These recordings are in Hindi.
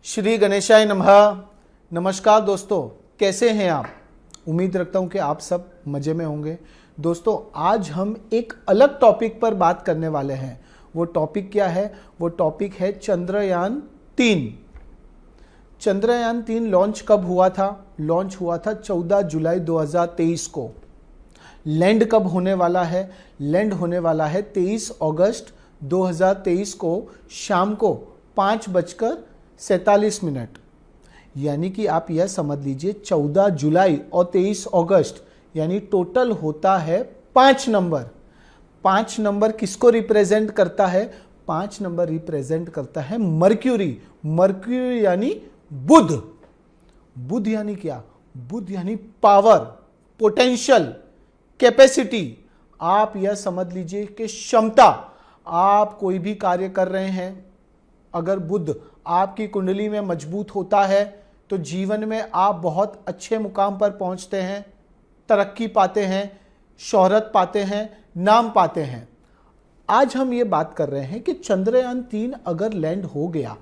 श्री गणेशाय नमः। नमस्कार दोस्तों, कैसे हैं आप? उम्मीद रखता हूं कि आप सब मज़े में होंगे। दोस्तों, आज हम एक अलग टॉपिक पर बात करने वाले हैं। वो टॉपिक क्या है? वो टॉपिक है चंद्रयान 3। चंद्रयान 3 लॉन्च कब हुआ था? लॉन्च हुआ था 14 जुलाई 2023 को। लैंड कब होने वाला है? लैंड होने वाला है 23 अगस्त 2023 को शाम को 5:47। यानी कि आप यह समझ लीजिए 14 जुलाई और 23 अगस्त यानी टोटल होता है 5 नंबर। 5 नंबर किसको रिप्रेजेंट करता है? 5 नंबर रिप्रेजेंट करता है मर्क्यूरी। मर्क्यूरी यानी बुध। बुध यानी क्या? बुध यानी पावर, पोटेंशियल, कैपेसिटी। आप यह समझ लीजिए कि क्षमता। आप कोई भी कार्य कर रहे हैं, अगर बुध आपकी कुंडली में मजबूत होता है तो जीवन में आप बहुत अच्छे मुकाम पर पहुंचते हैं, तरक्की पाते हैं, शोहरत पाते हैं, नाम पाते हैं। आज हम ये बात कर रहे हैं कि चंद्रयान 3 अगर लैंड हो गया,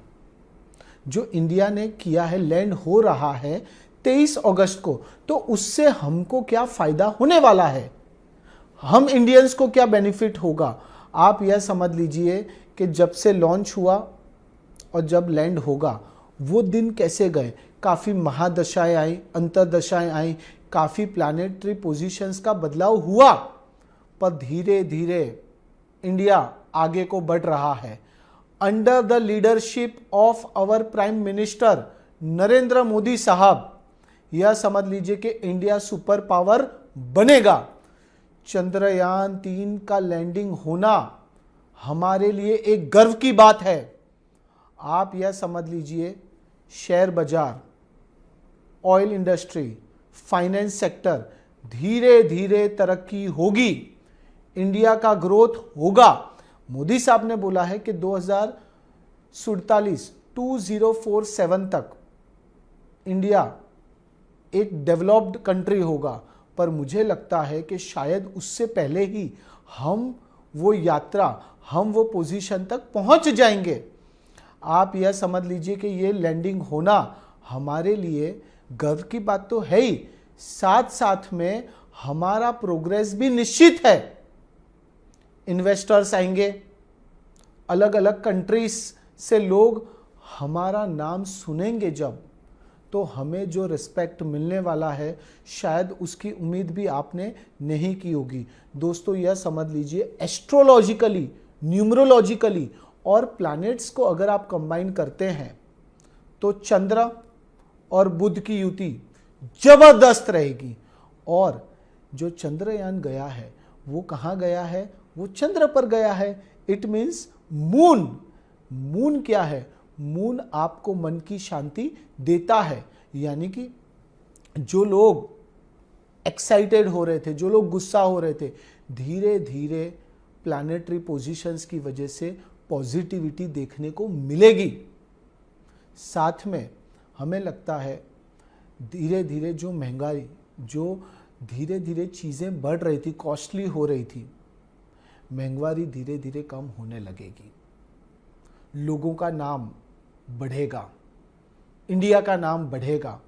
जो इंडिया ने किया है, लैंड हो रहा है 23 अगस्त को, तो उससे हमको क्या फायदा होने वाला है? हम इंडियंस को क्या बेनिफिट होगा? आप यह समझ लीजिए कि जब से लॉन्च हुआ और जब लैंड होगा, वो दिन कैसे गए। काफ़ी महादशाएं आई, अंतरदशाएं आई, काफ़ी प्लैनेटरी पोजीशंस का बदलाव हुआ, पर धीरे धीरे इंडिया आगे को बढ़ रहा है। Under the leadership of our prime minister Narendra Modi साहब, यह समझ लीजिए कि इंडिया सुपर पावर बनेगा। चंद्रयान 3 का लैंडिंग होना हमारे लिए एक गर्व की बात है। आप यह समझ लीजिए, शेयर बाजार, ऑयल इंडस्ट्री, फाइनेंस सेक्टर धीरे धीरे तरक्की होगी, इंडिया का ग्रोथ होगा। मोदी साहब ने बोला है कि 2047 तक इंडिया एक डेवलप्ड कंट्री होगा, पर मुझे लगता है कि शायद उससे पहले ही हम वो यात्रा, हम वो पोजीशन तक पहुंच जाएंगे। आप यह समझ लीजिए कि ये लैंडिंग होना हमारे लिए गर्व की बात तो है ही, साथ साथ में हमारा प्रोग्रेस भी निश्चित है। इन्वेस्टर्स आएंगे, अलग अलग कंट्रीज से लोग हमारा नाम सुनेंगे जब, तो हमें जो रिस्पेक्ट मिलने वाला है शायद उसकी उम्मीद भी आपने नहीं की होगी। दोस्तों, यह समझ लीजिए एस्ट्रोलॉजिकली, न्यूमरोलॉजिकली और प्लैनेट्स को अगर आप कंबाइन करते हैं तो चंद्र और बुध की युति जबरदस्त रहेगी। और जो चंद्रयान गया है वो कहाँ गया है? वो चंद्र पर गया है। It means moon. मून क्या है? मून आपको मन की शांति देता है। यानी कि जो लोग एक्साइटेड हो रहे थे, जो लोग गुस्सा हो रहे थे, धीरे धीरे प्लैनेटरी पोजीशंस की वजह से पॉजिटिविटी देखने को मिलेगी। साथ में हमें लगता है धीरे धीरे जो महंगाई, जो धीरे धीरे चीज़ें बढ़ रही थी, कॉस्टली हो रही थी, महंगाई धीरे धीरे कम होने लगेगी। लोगों का नाम बढ़ेगा, इंडिया का नाम बढ़ेगा।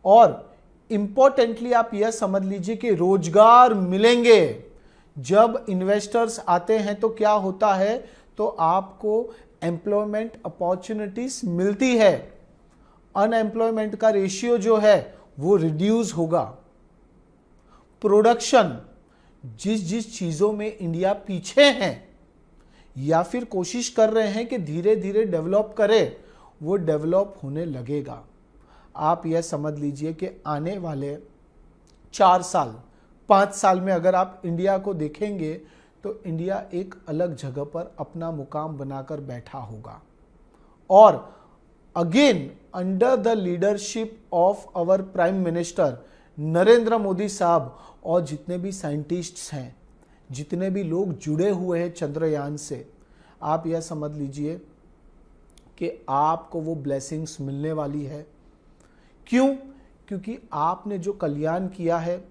और इम्पोर्टेंटली आप यह समझ लीजिए कि रोजगार मिलेंगे। जब इन्वेस्टर्स आते हैं तो क्या होता है? तो आपको एम्प्लॉयमेंट अपॉर्चुनिटीज मिलती है। अनएम्प्लॉयमेंट का रेशियो जो है वो रिड्यूस होगा। प्रोडक्शन, जिस जिस चीज़ों में इंडिया पीछे हैं या फिर कोशिश कर रहे हैं कि धीरे धीरे डेवलप करे, वो डेवलप होने लगेगा। आप यह समझ लीजिए कि आने वाले 4 साल, 5 साल में अगर आप इंडिया को देखेंगे तो इंडिया एक अलग जगह पर अपना मुकाम बनाकर बैठा होगा। और again under the leadership of our prime minister Narendra Modi साहब और जितने भी साइंटिस्ट्स हैं, जितने भी लोग जुड़े हुए हैं चंद्रयान से, आप यह समझ लीजिए कि आपको वो ब्लेसिंग्स मिलने वाली है। क्यों? क्योंकि आपने जो कल्याण किया है,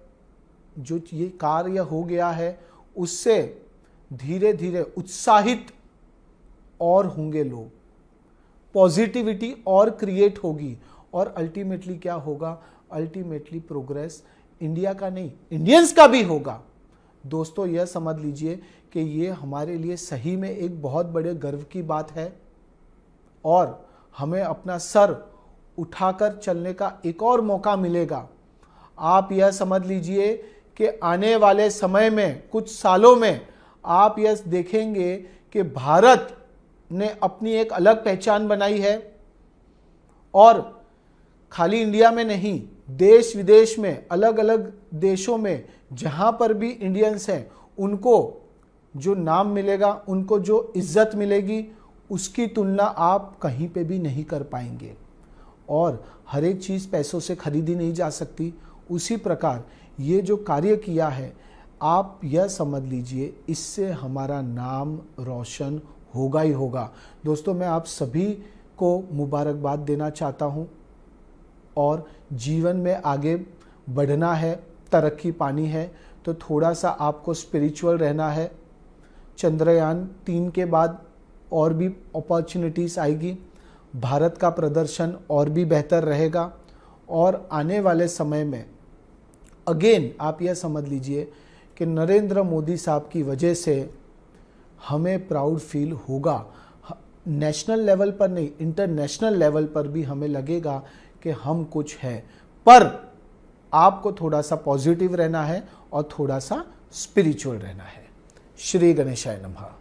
जो ये कार्य हो गया है, उससे धीरे धीरे उत्साहित और होंगे लोग। पॉजिटिविटी और क्रिएट होगी और अल्टीमेटली क्या होगा, अल्टीमेटली प्रोग्रेस इंडिया का नहीं, इंडियंस का भी होगा। दोस्तों यह समझ लीजिए कि ये हमारे लिए सही में एक बहुत बड़े गर्व की बात है और हमें अपना सर उठाकर चलने का एक और मौका मिलेगा। आप यह समझ लीजिए कि आने वाले समय में, कुछ सालों में आप यह देखेंगे कि भारत ने अपनी एक अलग पहचान बनाई है और खाली इंडिया में नहीं, देश विदेश में, अलग अलग देशों में जहां पर भी इंडियंस हैं उनको जो नाम मिलेगा, उनको जो इज्जत मिलेगी, उसकी तुलना आप कहीं पे भी नहीं कर पाएंगे। और हर एक चीज़ पैसों से खरीदी नहीं जा सकती। उसी प्रकार ये जो कार्य किया है, आप यह समझ लीजिए इससे हमारा नाम रोशन होगा ही होगा। दोस्तों मैं आप सभी को मुबारकबाद देना चाहता हूँ और जीवन में आगे बढ़ना है, तरक्की पानी है तो थोड़ा सा आपको स्पिरिचुअल रहना है। चंद्रयान 3 के बाद और भी अपॉर्चुनिटीज़ आएगी, भारत का प्रदर्शन और भी बेहतर रहेगा और आने वाले समय में अगेन आप यह समझ लीजिए कि नरेंद्र मोदी साहब की वजह से हमें प्राउड फील होगा। नेशनल लेवल पर नहीं, इंटरनेशनल लेवल पर भी हमें लगेगा कि हम कुछ है। पर आपको थोड़ा सा पॉजिटिव रहना है और थोड़ा सा स्पिरिचुअल रहना है। श्री गणेशाय नमः।